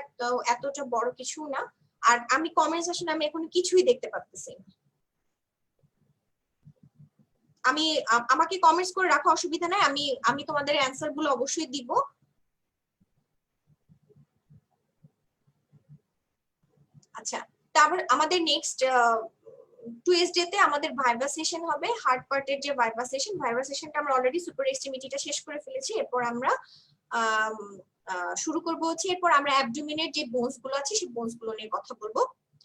এতটা বড় কিছু না। আর আমি কমেন্টস আসলে আমি এখন কিছুই দেখতে পাচ্ছি না। আমি আমাকে কমেন্টস করে রাখো, অসুবিধা নাই, আমি আমি তোমাদের অ্যান্সার গুলো অবশ্যই দিব। আচ্ছা, তারপর আমাদের নেক্সট টুয়েসডেতে আমাদের ভাইভা সেশন হবে, হার্ড পার্টের যে ভাইভা সেশনটা আমরা অলরেডি সুপার এক্সট্রিমিটিটা শেষ করে ফেলেছি। এরপর আমরা শুরু করব হচ্ছে, এরপর আমরা অ্যাবডোমেনের যে বোনস গুলো আছে সেই বোনস গুলো নিয়ে কথা বলবো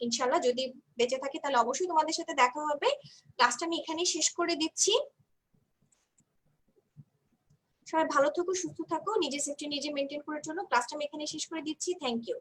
ইনশাআল্লাহ। যদি বেঁচে থাকি তাহলে অবশ্যই তোমাদের সাথে দেখা হবে। ক্লাসটা আমি এখানেই শেষ করে দিচ্ছি। সবাই ভালো থাকো, সুস্থ থাকো, নিজের সেফটি নিজে মেনটেন করার জন্য ক্লাসটা আমি এখানে শেষ করে দিচ্ছি। Thank you.